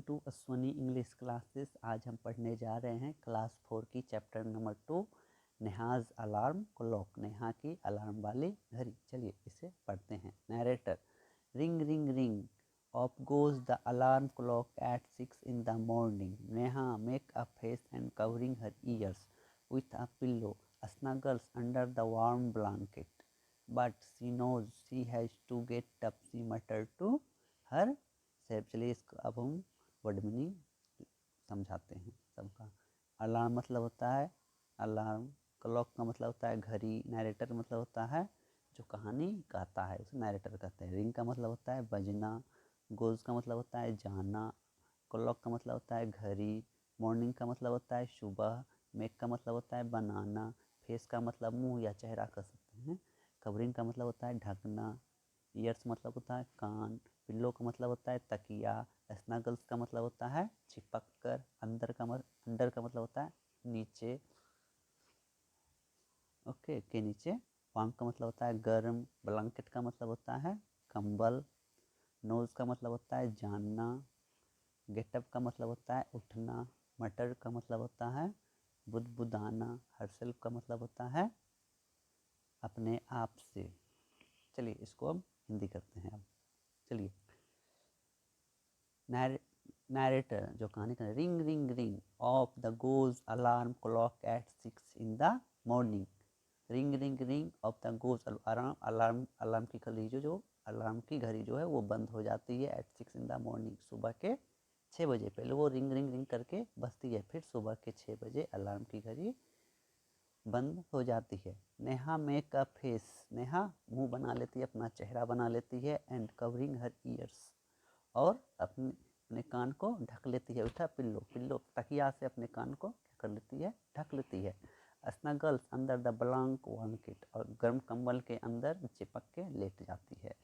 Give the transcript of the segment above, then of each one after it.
To Ashwani English classes. आज हम पढ़ने जा रहे हैं क्लास 4 की chapter number 2 Neha's alarm clock, Neha की अलार्म वाली घड़ी। चलिए इसे पढ़ते हैं। Narrator, ring ring ring, off goes the alarm clock at 6 in the morning. Neha make a face and covering her ears with a pillow, snuggles under the warm blanket. But she knows she has to get up, she muttered to her self. चलिए इसको अब हम word meaning समझाते हैं सबका। Alarm मतलब होता है अलार्म, क्लॉक का मतलब होता है घड़ी, नरेटर मतलब होता है जो कहानी कहता है उसे नरेटर कहते हैं। रिंग का मतलब होता है बजना, गोज का मतलब होता है जाना, क्लॉक का मतलब होता है घड़ी, मॉर्निंग का मतलब होता है सुबह, मेक का मतलब होता है बनाना, फेस का मतलब मुंह या चेहरा कह सकते हैं, कवरिंग का मतलब होता है ढकना, ईयर्स मतलब होता है कान, पिल्लो का मतलब होता है तकिया, स्नगल्स का मतलब होता है चिपक कर, अंदर का मतलब होता है नीचे, ओके के नीचे, वार्म का मतलब होता है गर्म, ब्लैंकेट का मतलब होता है कंबल, नोज का मतलब होता है जानना, गेटअप का मतलब होता है उठना, मटर का मतलब होता है बुदबुदाना, हरसेल्फ का मतलब होता है अपने आप से। चलिए इसको अब हिंदी करते हैं। अब चलिए नरेटर जो कहानी का, ring ring ring off the goes alarm clock at 6 in the morning. Ring ring ring off the goes alarm की घड़ी जो अलार्म की घड़ी जो है वो बंद हो जाती है एट 6 in the morning, सुबह के 6 बजे। पहले वो रिंग रिंग रिंग करके बजती है, फिर सुबह के 6 बजे अलार्म की घड़ी बंद हो जाती है। Neha make a face, Neha मुंह बना लेती है, अपना चेहरा बना लेती है, एंड कवरिंग हर ईयर्स, और अपने कान को ढक लेती है। उठा पिल्लो तकिया से अपने कान को क्या कर लेती है, ढक लेती है। स्नगल्स अंडर द ब्लैंकेट, और गर्म कंबल के अंदर चिपक के लेट जाती है।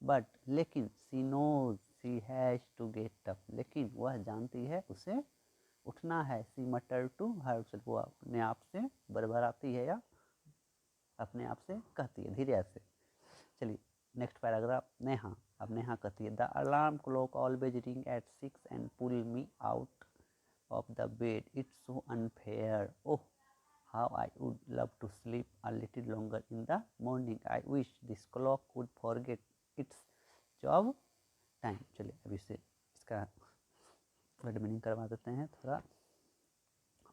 बट लेकिन she knows she has to get up, लेकिन वह जानती है उसे उठना है। सी मटर टू हर, वो अपने आप से बरबराती है या अपने आप से कहती है धीरे से। चलिए नेक्स्ट पैराग्राफ। नेहा, अब नेहा कहती है the alarm clock always ring at 6 and pull me out of the bed, it's so unfair, oh how I would love to sleep a little longer in the morning, I wish this clock would forget its job time. चलिए अब इसे इसका word meaning करवा देते हैं थोड़ा।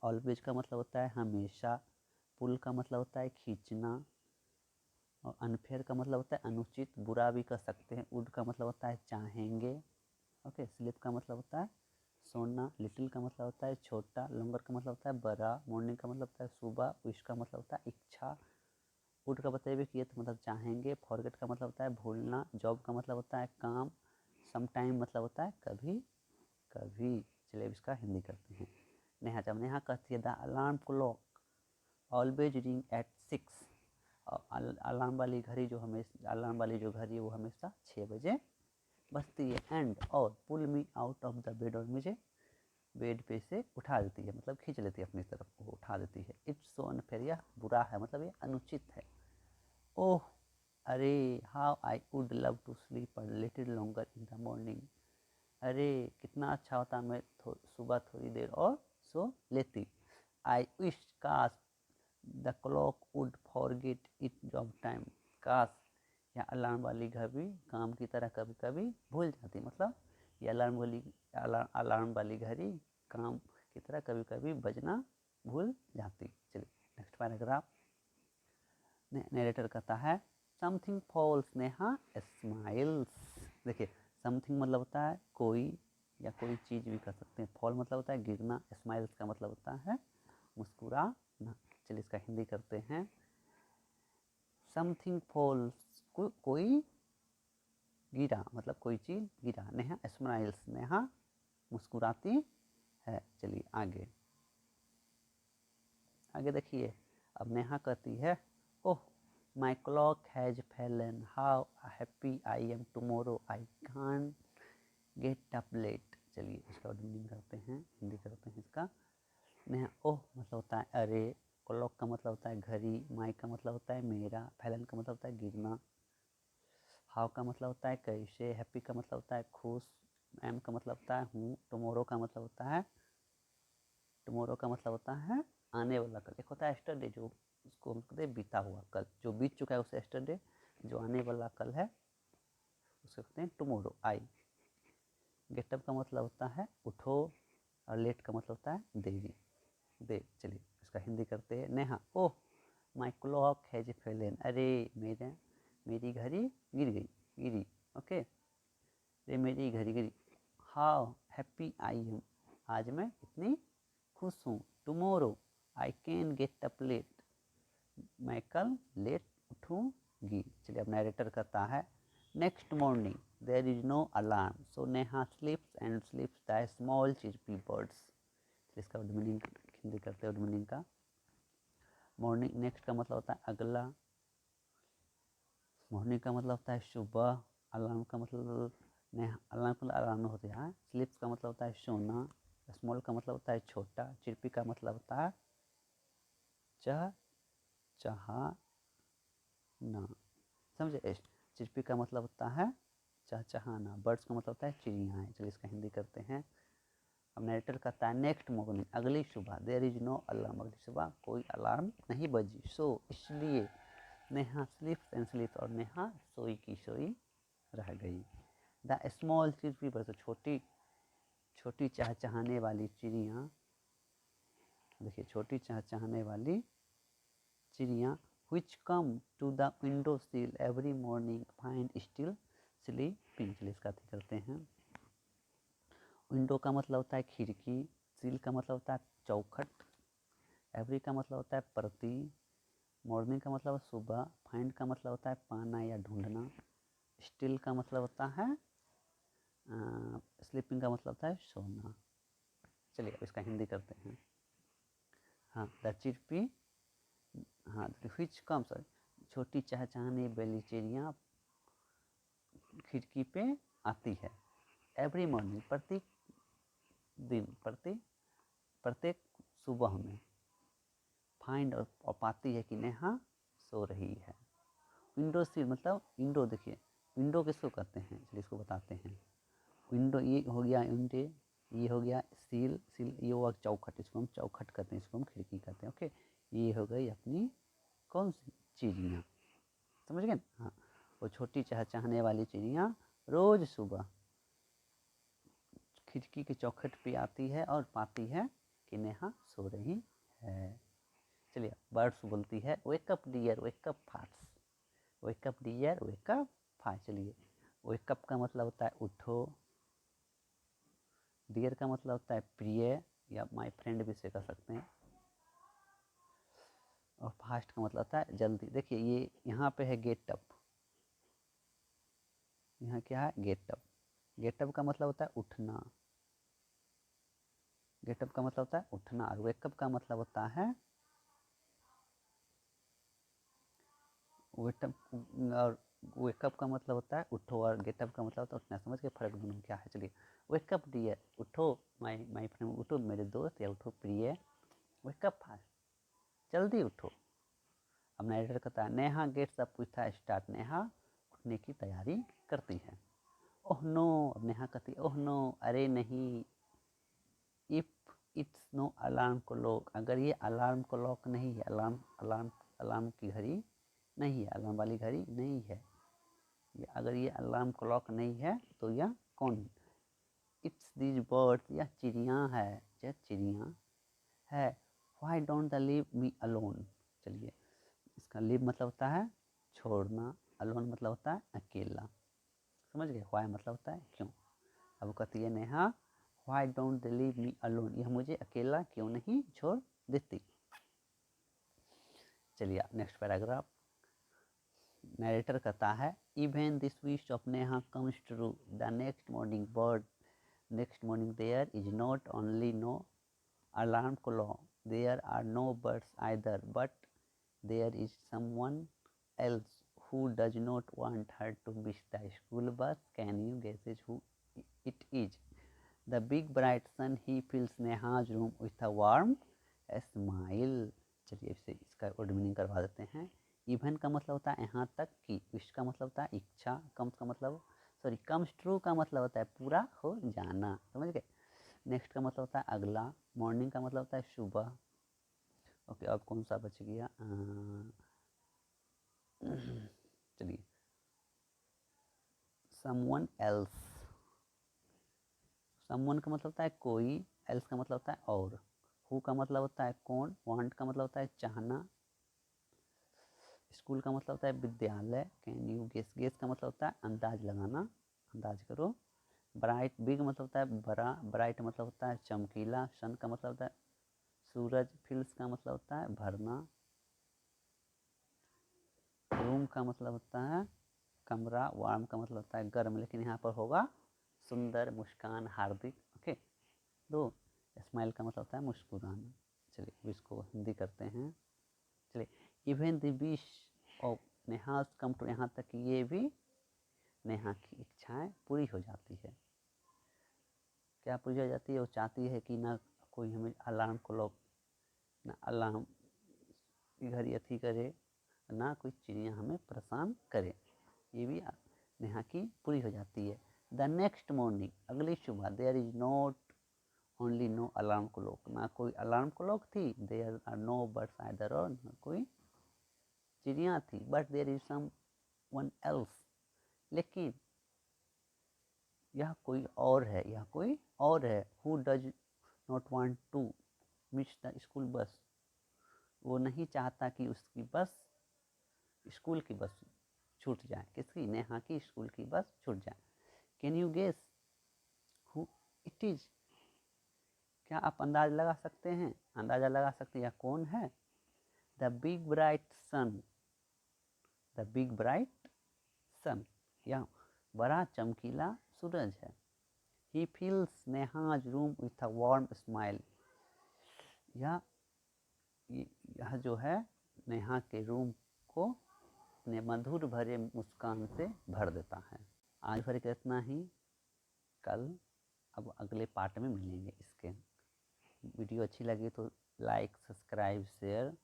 Always का मतलब होता है हमेशा, पुल का मतलब होता है खींचना, और अनफेयर का मतलब होता है अनुचित, बुरा भी कह सकते हैं। वुड का मतलब होता है चाहेंगे, ओके। स्लीप का मतलब होता है सोना, लिटिल का मतलब होता है छोटा, लॉन्गर का मतलब होता है बड़ा, मॉर्निंग का मतलब होता है सुबह, विश का मतलब होता है इच्छा, वुड का बताइए कि ये तो मतलब चाहेंगे, फॉरगेट का मतलब होता है भूलना, जॉब का मतलब होता है काम, सम टाइम मतलब होता है कभी कभी। चलिए अब इसका हिंदी करते हैं। नेहा, जब नेहा कहती है the alarm clock always ring at 6, alarm वाली घड़ी जो हमेशा, अलार्म वाली जो घड़ी है वो हमेशा 6 बजे बजती है, एंड और pull me out of the bed, और मुझे बेड पे से उठा देती है, मतलब खींच लेती है अपनी तरफ, वो उठा देती है। इट्स सो अनफेयर, यह बुरा है, मतलब ये अनुचित है। ओह अरे, how I would love to sleep a little longer in the morning, अरे कितना अच्छा होता मैं सुबह थोड़ी देर और सो लेती। आई विश काश the clock would forget it job time, काश या अलार्म वाली घड़ी काम की तरह कभी कभी भूल जाती, मतलब ये अलार्म वाली घड़ी काम की तरह कभी कभी बजना भूल जाती। चलिए नेक्स्ट पैराग्राफ। नरेटर कहता है समथिंग फॉल्स, नेहा स्माइल्स। देखिए समथिंग मतलब होता है कोई या कोई चीज़ भी कह सकते हैं, फॉल मतलब होता है गिरना, स्माइल्स का मतलब होता है मुस्कुराना। चलिए इसका हिंदी करते हैं। समथिंग फॉल्स, कोई गिरा, मतलब कोई चीज़ गिरा। नेहा स्माइल्स, नेहा मुस्कुराती है। चलिए आगे आगे देखिए। अब नेहा कहती है oh my clock has fallen, how happy I am tomorrow, I can get up late. चलिए इसका मीनिंग करते हैं, हिंदी करते हैं इसका। नेहा ओह मतलब होता है अरे, क्लॉक का मतलब होता है घड़ी, माई का मतलब होता है मेरा, फैलन का मतलब होता है गिरना, हाउ का मतलब होता है कैसे, हैप्पी का मतलब होता है खुश, एम का मतलब होता है हूँ, टुमारो का मतलब होता है, टुमारो का मतलब होता है आने वाला कल। एक होता है एस्टरडे, जो उसको हम कहते हैं बीता हुआ कल, जो बीत चुका है उसे एस्टरडे, जो आने वाला कल है उसे कहते हैं टुमारो, आई। गेटअप का मतलब होता है उठो, और लेट का मतलब होता है देरी, देर। चलिए इसका हिंदी करते हैं। नेहा, ओह माई क्लॉक हैज फेलन, अरे मेरी घड़ी गिर गई, गिरी, ओके, अरे मेरी घड़ी गिरी। हाउ हैप्पी आई एम, आज मैं इतनी खुश हूँ। Tomorrow I can get up late, मैं कल लेट उठूँगी। चलिए अब नरेटर करता है। Next morning there is no alarm, so Neha sleeps and sleeps the small chirpy birds. इसका मीनिंग हिंदी करते हैं, मीनिंग का। मॉर्निंग, नेक्स्ट का मतलब होता है अगला, मॉर्निंग का मतलब होता है सुबह, अलार्म का मतलब अलार्म का अलार्म होता है। स्लीप्स का मतलब होता है सोना, स्मॉल का मतलब होता है छोटा, चिरपी का मतलब होता है चहचहाना, समझे। चिरपी का मतलब होता है चहचहाना, बर्ड्स का मतलब होता है चिड़िया है। चलिए इसका हिंदी करते हैं। अब नरेटर कहता है नेक्स्ट मॉर्निंग, अगली सुबह, देयर इज नो अलार्म, अगली सुबह कोई अलार्म नहीं बजी, सो इसलिए नेहा स्लीप्स एंड स्लीप्स, और नेहा सोई की सोई रह गई। द स्मॉल चिरपी बर्ड्स, छोटी छोटी चहचहाने वाली चिड़िया, देखिए छोटी चहचहाने वाली चिड़िया, which come to the window sill every morning find still sleeping। चलिए इसका करते हैं। विंडो का मतलब होता है खिड़की, सील का मतलब होता है चौखट, एवरी का मतलब होता है प्रति, मॉर्निंग का मतलब सुबह, फाइंड का मतलब होता है पाना या ढूंढना, स्टिल का मतलब होता है स्लीपिंग का मतलब होता है सोना। चलिए अब इसका हिंदी करते हैं। हाँ, द चिरपी, हाँ व्हिच कम, सॉरी, छोटी चहचहाने वाली चिड़िया खिड़की पे आती है, एवरी मॉर्निंग, प्रत्येक दिन, प्रत्येक सुबह में, फाइंड और पाती है कि नेहा सो रही है। विंडो सील मतलब विंडो, देखिए विंडो किसको कहते हैं, चलिए इसको बताते हैं। विंडो ये हो गया विंडो, ये हो गया सील, सील ये हुआ चौखट, इसको हम चौखट कहते हैं, इसको हम खिड़की कहते हैं, ओके। ये हो गई अपनी कौन सी चिड़िया, समझ गए। हाँ, वो छोटी चहचहाने वाली चिड़िया रोज सुबह खिड़की के चौखट पे आती है और पाती है कि नेहा सो रही है। चलिए बर्ड्स बोलती है wake up dear wake up fast, wake up dear wake up fast. चलिए वेकअप का मतलब होता है उठो, डियर का मतलब होता है प्रिय या माय फ्रेंड भी से कह सकते हैं, और फास्ट का मतलब होता है जल्दी। देखिए ये यहाँ पे है गेटअप, यहाँ क्या है गेटअप, गेटअप का मतलब होता है उठना, गेटअप का मतलब होता है उठना, और वेकअप का मतलब होता है वेटअप, और वेकअप का मतलब होता है उठो, और गेटअप का मतलब होता है उठना। समझ के फर्क दोनों क्या है। चलिए वेकअप डियर, उठो माय फ्रेंड, उठो मेरे दोस्त, या उठो प्रिय, वेकअप फास्ट, जल्दी उठो। अब नरेटर कहता है Neha gets up with a start, नेहा उठने की तैयारी करती है। ओह नो, अब नेहा कहती है ओह नो, अरे नहीं, if it's no alarm clock, अगर ये अलार्म क्लॉक नहीं है, अलार्म अलार्म अलार्म की घड़ी नहीं है, अलार्म वाली घड़ी नहीं है, अगर ये अलार्म क्लॉक नहीं है तो यह कौन, इट्स दिस बर्ड्स, यह चिड़िया है, यह चिड़िया है। Why don't the leave me alone. चलिए इसका लीव मतलब होता है छोड़ना, अलोन मतलब होता है अकेला, समझ गए। व्हाई मतलब होता है क्यों। अब कहती है Neha why don't they leave me alone, यह मुझे अकेला क्यों नहीं छोड़ देती। चलिए नेक्स्ट पैराग्राफ। नरेटर कहता है even this wish of Neha comes true, the next morning bird, next morning there is not only no alarm clock, there are no birds either, but there is someone else who does not want her to miss the school bus. Can you guess who it is? The big bright sun, he fills Neha's room with a warm smile. चलिए इससे इसका word meaning करवा देते हैं। Even का मतलब होता है यहाँ तक कि, विश का मतलब होता है इच्छा, कम्स का मतलब सॉरी कम्स ट्रू का मतलब होता है पूरा हो जाना, समझ गए। नेक्स्ट का मतलब होता है अगला, मॉर्निंग का मतलब होता है सुबह। ओके, अब कौन सा बच गया, चलिए, समवन एल्स। समवन का मतलब होता है कोई, एल्स का मतलब होता है और, हु का मतलब होता है कौन, वांट का मतलब होता है चाहना, स्कूल का मतलब होता है विद्यालय, कैन यू गेस, गेस का मतलब होता है अंदाज लगाना, अंदाज करो। ब्राइट, बिग मतलब होता है बड़ा, ब्राइट मतलब होता है चमकीला, सन का मतलब होता है सूरज, फिल्स का मतलब होता है भरना, रूम का मतलब होता है कमरा, वार्म का मतलब होता है गर्म, लेकिन यहाँ पर होगा सुंदर, मुस्कान, हार्दिक। ओके, दो, स्माइल का मतलब होता है मुस्कुराना। चलिए इसको हिंदी करते हैं। चलिए, even the wish of Neha come to, यहाँ तक ये भी नेहा की इच्छाएं पूरी हो जाती है। क्या पूरी हो जाती है, वो चाहती है कि ना कोई हमें अलार्म क्लॉक, ना अलार्म की घड़ी अथी करे, ना कोई चिड़िया हमें परेशान करे, ये भी नेहा की पूरी हो जाती है। द नेक्स्ट मॉर्निंग, अगली सुबह, there is not only no alarm clock, ना कोई अलार्म क्लॉक थी, there are no birds either, और ना कोई चिड़िया थी, but there is someone else, लेकिन यह कोई और है, यह कोई और है, who does not want to miss the school bus, वो नहीं चाहता कि उसकी बस, स्कूल की बस छूट जाए, किसकी, नेहा की स्कूल की बस छूट जाए। Can you guess who it is, क्या आप अंदाज लगा सकते हैं, अंदाजा लगा सकते हैं यह कौन है। The big bright sun, the big bright sun, यह बड़ा चमकीला सूरज है। He fills Neha's room with a warm smile, यह जो है नेहा के रूम को अपने मधुर भरे मुस्कान से भर देता है। आज भर के इतना ही, कल अब अगले पार्ट में मिलेंगे इसके। वीडियो अच्छी लगी तो लाइक, सब्सक्राइब, शेयर